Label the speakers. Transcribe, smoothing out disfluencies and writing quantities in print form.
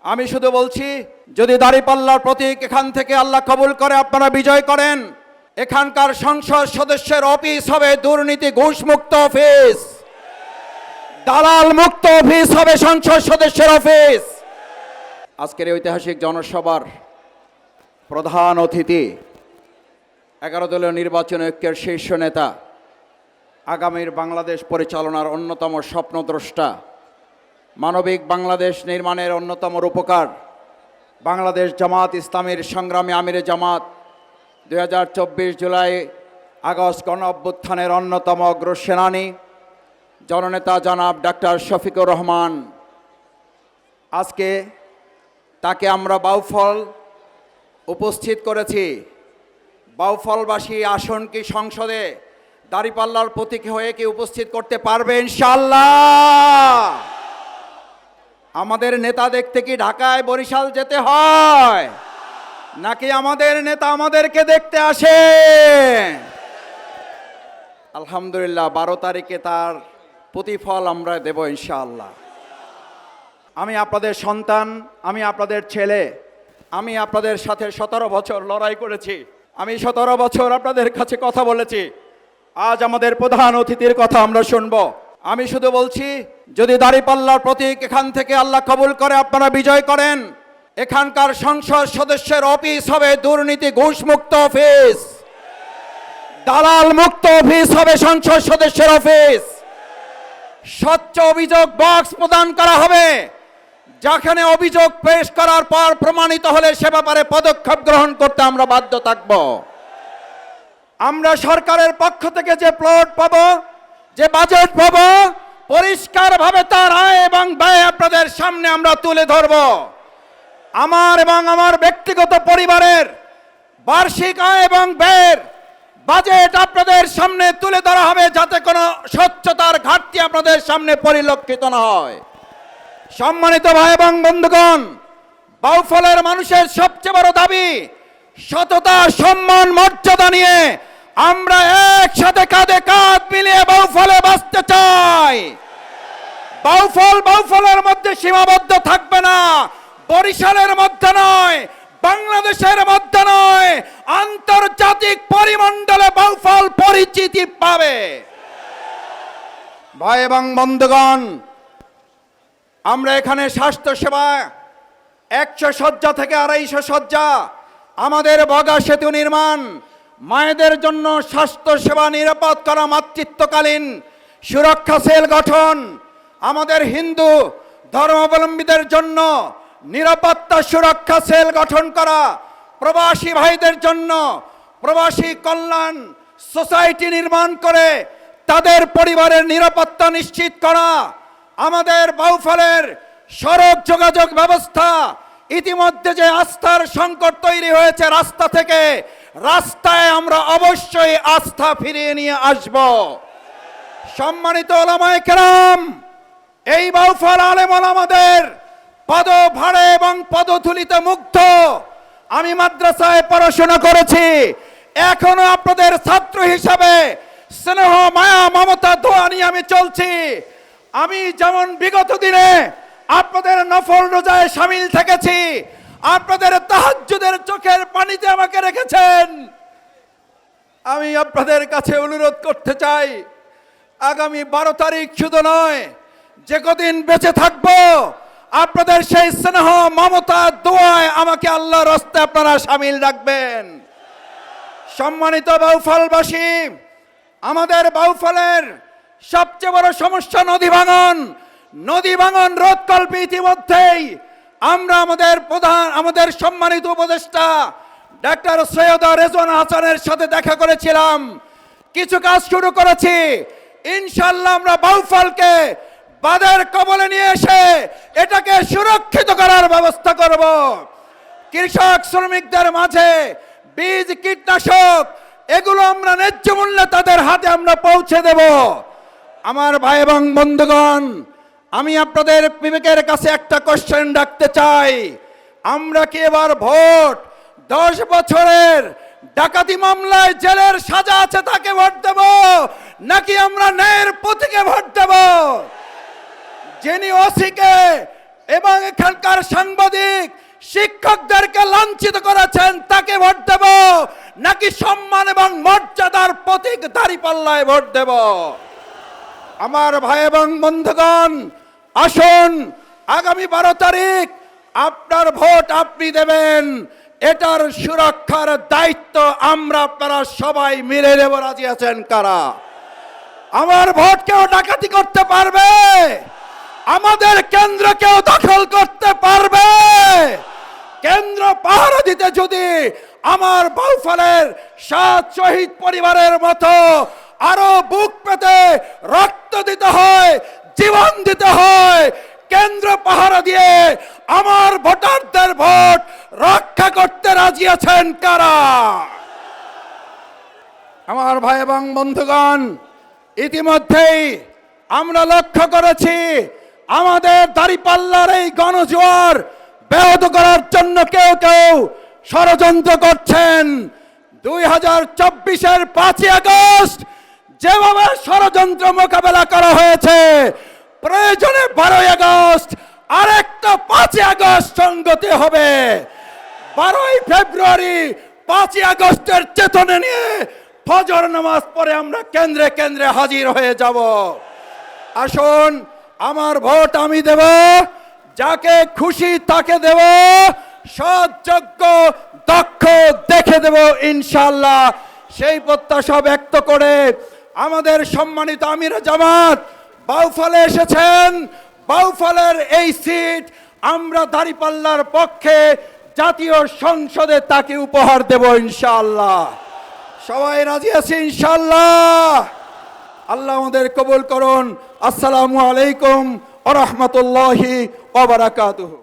Speaker 1: আমি শুধু বলছি, যদি দাঁড়িপাল্লার প্রতীক এখান থেকে আল্লাহ কবুল করে আপনারা বিজয় করেন, এখানকার সংসদ সদস্যের অফিস হবে দুর্নীতি ঘুষ মুক্ত অফিস, দালাল মুক্ত অফিস হবে সংসদ সদস্যের অফিস। আজকের এই ঐতিহাসিক জনসভার প্রধান অতিথি 11 দলীয় নির্বাচন ঐক্যের শীর্ষ নেতা, আগামীর বাংলাদেশ পরিচালনার অন্যতম স্বপ্নদ্রষ্টা, মানবিক বাংলাদেশ নির্মাণের অন্যতম রূপকার, বাংলাদেশ জামাত ইসলামীর সংগ্রামী আমিরে জামাত, 2024 জুলাই আগস্ট গণ অভ্যুত্থানের অন্যতম অগ্রসেনানী জননেতা জনাব ডাক্তার শফিকুর রহমান। আজকে তাকে আমরা বাউফল উপস্থিত করেছি। বাউফলবাসী আসন কি সংসদে দাঁড়িপাল্লার প্রতীক হয়ে কি উপস্থিত করতে পারবে ইনশাআল্লাহ? আমাদের নেতা দেখতে কি ঢাকায় বরিশাল যেতে হয়, নাকি আমাদের নেতা আমাদেরকে দেখতে আসে? আলহামদুলিল্লাহ 12 তারিখে তার প্রতিফল আমরা দেব ইনশাআল্লাহ। আমি আপনাদের সন্তান, আমি আপনাদের ছেলে, আমি আপনাদের সাথে 17 বছর লড়াই করেছি, আমি 17 বছর আপনাদের কাছে কথা বলেছি। আজ আমাদের প্রধান অতিথির কথা আমরা শুনবো। আমি শুধু বলছি, যদি দাঁড়িপাল্লার প্রতীক এখান থেকে আল্লাহ কবুল করে আপনারা বিজয় করেন, এখানকার সংসদ সদস্যের অফিস হবে দুর্নীতি ঘুষ মুক্ত অফিস, দালাল মুক্ত অফিস হবে সংসদ সদস্যের অফিস। স্বচ্ছ অভিযোগ বক্স প্রদান করা হবে, যেখানে অভিযোগ পেশ করার পর প্রমাণিত হলে সে ব্যাপারে পদক্ষেপ গ্রহণ করতে আমরা বাধ্য থাকব। আমরা সরকারের পক্ষ থেকে যে প্লট পাবো, যে বাজেট পাবো, পরিষ্কারভাবে তার আয় এবং ব্যয় আপনাদের সামনে আমরা তুলে ধরব। আমার এবং আমার ব্যক্তিগত পরিবারের বার্ষিক আয় এবং ব্যয়ের বাজেট আপনাদের সামনে তুলে ধরা হবে, যাতে কোনো স্বচ্ছতার ঘাটতি আপনাদের সামনে পরিলক্ষিত না হয়। সম্মানিত ভাই এবং বন্ধুগণ, বাউফলের মানুষের সবচেয়ে বড় দাবি সততা, সম্মান, মর্যাদা নিয়ে আমরা একসাথে কাঁধে কাঁধ মিলিয়ে বাউফলে বাঁচতে চাই। বাউফলের মধ্যে সীমাবদ্ধ থাকবে না, বরিশালের মধ্যে নয়, বাংলাদেশের মধ্যে নয়, আন্তর্জাতিক পরিমণ্ডলে বাউফল পরিচিতি পাবে। ভাই এবং বন্ধুগণ, আমরা এখানে স্বাস্থ্য সেবা 100 শয্যা থেকে 250 শয্যা, আমাদের বগা সেতু নির্মাণ, মায়েদের জন্য স্বাস্থ্য সেবা নিরাপদ করা, মাতৃত্বকালীন সুরক্ষা সেল গঠন, আমাদের হিন্দু ধর্মাবলম্বীদের জন্য নিরাপত্তা সুরক্ষা সেল গঠন করা, প্রবাসী ভাইদের জন্য প্রবাসী কল্যাণ সোসাইটি নির্মাণ করে তাদের পরিবারের নিরাপত্তা নিশ্চিত করা, আমাদের বাউফলের সড়ক যোগাযোগ ব্যবস্থা, ইতিমধ্যে যে আস্থার সংকট তৈরি হয়েছে রাস্তা থেকে, রাস্তায় আমরা অবশ্যই আস্থা ফিরিয়ে নিয়ে আসব। সম্মানিত ওলামায়ে কেরাম, এই বাউফল আলেম ওলামাদের পদভারে এবং পদধূলিতে মুগ্ধ। আমি মাদ্রাসায় পড়াশোনা করেছি, এখনো আপনাদের ছাত্র হিসাবে স্নেহ, মায়া, মমতা, দোয়া নিয়ে আমি চলছি। আমি যেমন বিগত দিনে আপনাদের নফল রোজায় শামিল থেকেছি, আপনাদের তাহাজ্জুদের চোখের পানিতে আমাকে রেখেছেন, আমি আপনাদের কাছে অনুরোধ করতে চাই, আগামী 12 তারিখ শুধু নয়, যে কদিন বেঁচে থাকবো, আপনাদের সেই স্নেহ, মমতা, দোয়ায় আমাকে আল্লাহর রাস্তায় আপনারা শামিল রাখবেন। সম্মানিত বাউফলবাসী, আমাদের বাউফলের সবচেয়ে বড় সমস্যা নদী ভাঙন। নদী ভাঙন রোধকল্পে ইতিমধ্যেই আমরা আমাদের সম্মানিত উপদেষ্টা ডাক্তার সৈয়দ রেজওয়ান হাসানের সাথে দেখা করেছিলাম, কিছু কাজ শুরু করেছি। ইনশাআল্লাহ আমরা বাউফলকে বাঁধের কবলে নিয়ে এসে এটাকে সুরক্ষিত করার ব্যবস্থা করব। কৃষক শ্রমিকদের মাঝে বীজ, কীটনাশক এগুলো আমরা ন্যায্য মূল্যে তাদের হাতে আমরা পৌঁছে দেব। আমার ভাই এবং বন্ধুগণ, আমি আপনাদের বিবেকের কাছে একটা কোশ্চেন রাখতে চাই, আমরা কি এবার ভোট 10 বছরের ডাকাতি মামলায় জেলের সাজা আছে তাকে ভোট দেব, নাকি আমরা ন্যায়ের প্রতীকে ভোট দেব? যিনি ওসিকে এবং এখানকার সাংবাদিক শিক্ষকদেরকে লাঞ্ছিত করেছেন, তাকে ভোট দেব নাকি সম্মান এবং মর্যাদার প্রতীক দাঁড়িপাল্লায় ভোট দেব? আমার ভাই এবং বন্ধুগণ, আসুন আগামী 12 তারিখ আপনার ভোট আপনি দেবেন, এটার সুরক্ষার দায়িত্ব আমরা আপনারা সবাই মিলে নেব। রাজি আছেন কারা? আমার ভোট কেউ ডাকাতি করতে পারবে? আমাদের কেন্দ্র কেউ দখল করতে পারবে? কেন্দ্র পাহারা দিতে যদি আমার বাউফলের 7 শহীদ পরিবারের মতো আরো বুক পেতে রক্ত দিতে হয়, জীবন দিতে হয়, কেন্দ্র পাহারা দিয়ে আমার ভোটারদের ভোট রক্ষা করতে রাজি আছেন কারা? আমার ভাই এবং বন্ধুগণ, ইতিমধ্যেই আমরা লক্ষ্য করেছি আমাদের দাঁড়িপাল্লার এই গণজোয়ার ব্যাহত করার জন্য কেউ কেউ ষড়যন্ত্র করছেন। 2024-এর 5ই আগস্ট যেভাবে ষড়যন্ত্র মোকাবেলা করা হয়েছে, প্রয়োজনে 12ই আগস্ট আরেকটা 5ই আগস্ট সংগতি হবে। 12ই ফেব্রুয়ারি 5ই আগস্টের চেতনা নিয়ে ফজর নামাজ পড়ে আমরা কেন্দ্রে কেন্দ্রে হাজির হয়ে যাব। আসুন, আমার ভোট আমি দেব, যাকে খুশি তাকে দেব, সৎ, যোগ্য, দক্ষ দেখে দেব ইনশাআল্লাহ। সেই প্রত্যাশা ব্যক্ত করে আমাদের সম্মানিত আমির জামাত বাউফলে এসেছেন। বাউফলের এই সিট আমরা দাঁড়িপাল্লার পক্ষে জাতীয় সংসদে তাকে উপহার দেব ইনশাআল্লাহ। সবাই রাজি আছি ইনশাআল্লাহ? আল্লাহ আমাদের কবুল করুন। আসসালামু আলাইকুম ওয়া রাহমাতুল্লাহি ওয়া বারাকাতুহু।